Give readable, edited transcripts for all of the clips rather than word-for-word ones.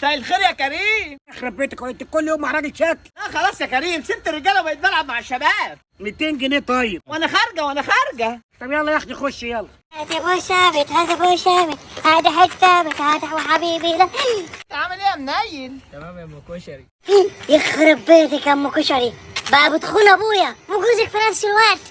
مساء الخير يا كريم. يخرب بيتك، انت كل يوم مع راجل شكل. لا خلاص يا كريم، سبت الرجاله وبقيت بلعب مع الشباب. 200 جنيه طيب. وانا خارجه. طب يلا يا اختي خش يلا. هذا ابو ثابت، هذا ابو ثابت، هذا حد ثابت، هذا هو حبيبي. لا عامل ايه يا منيل؟ تمام يا ام كشري. يخرب بيتك يا ام كشري، بقى بتخون ابويا وجوزك في نفس الوقت.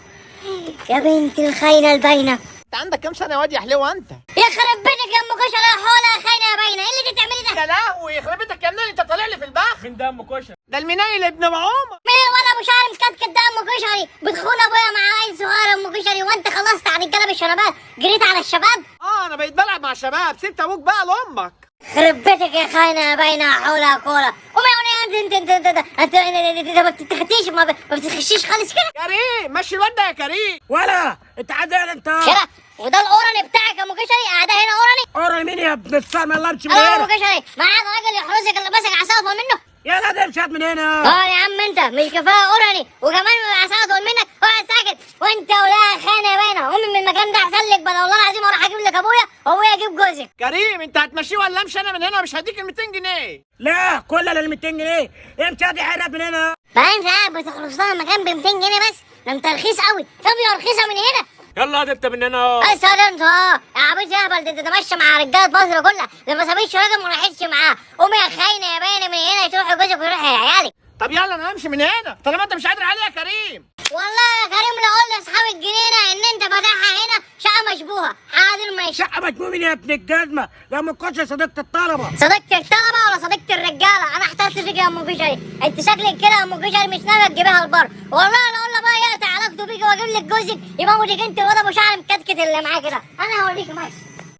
يا بنت الخاينه الباينه. انت عندك كام سنه يا واد يا حلوه انت؟ يخرب بيتك يا ام كشري يا حوله خاينه يا باينه، ايه اللي انت بتعملي ده؟ يا لهوي يخرب بيتك يا منيل، انت طالع لي في البخ. مين ده ام كشري؟ ده المنيل ابن معومه. مين ولا ابو شعر مكتكت ده ام كشري؟ بتخون ابويا مع عيل صغير يا ام كشري، وانت خلصت على الرجاله بالشنبات جريت على الشباب؟ انا بقيت بلعب مع الشباب، سبت ابوك بقى لامك. خرب بيتك يا خاينه يا باينه يا حوله يا كوره. قومي انت ما بتتخشيش، ما بتتخشيش خالص كده. كريم مشي الواد ده يا كريم. ولا انت عدل انت. كده وده الاورني بتاعك يا ام كشري، قاعده هنا اورني. قرر مين يا ابن السلام؟ يلا امشي من انا ام هنا. كشري معاك راجل يحرسك اللي ماسك عصا اطول منه. يا لا امشي من هنا. يا عم انت مش كفايه اورني وكمان عصا اطول منك، اقعد ساكت. وانت ولا خانه باينه، قومي من المكان ده احسن لك، بدل والله العظيم اروح اجيب لك ابويا وابويا يجيب جوزك. كريم انت هتمشيه ولا امشي انا من هنا؟ مش هديك ال 200 جنيه. لا كل ال 200 جنيه. امشي ادي حرب من هنا. بقى انت قاعد بتخلص لها المكان ب 200 جنيه بس؟ ده انت رخيص قوي. يلا رخيصه من هنا. يلا ده انت من هنا. بس هذا انت يا عبيط يا هبل، ده انت ماشي مع رجاله مصر كلها، ده ما سابتش راجل ما راحتش معاه. قومي يا خاينه يا باينه من هنا، تروحي جوزك ويروح عيالك. طب يلا انا همشي من هنا طالما انت مش قادر عليا يا كريم. والله يا كريم لا اقول لاصحاب الجنينه ان انت فاتحها هنا شقه مشبوهه. حاضر ماشي. شقه مجنون يا ابن الجزمه، يا ام كشري صديقه الطلبه. صديقة الطلبه ولا صديقة الرجاله؟ انا احترت فيك يا ام كشري، انت شكلك كده يا ام كشري مش ناويه تجيبيها البر. والله انا اقول له بقى يقطع علاقته بيكي واجيب لك جوزك يموتك انت والواد ابو شعر مكتكت اللي معاه كده. انا هوريك ماشي.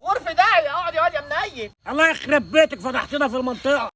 غرفه داعي اقعد يا واد يا منيل. الله يخرب بيتك، فضحتنا في المنطقه.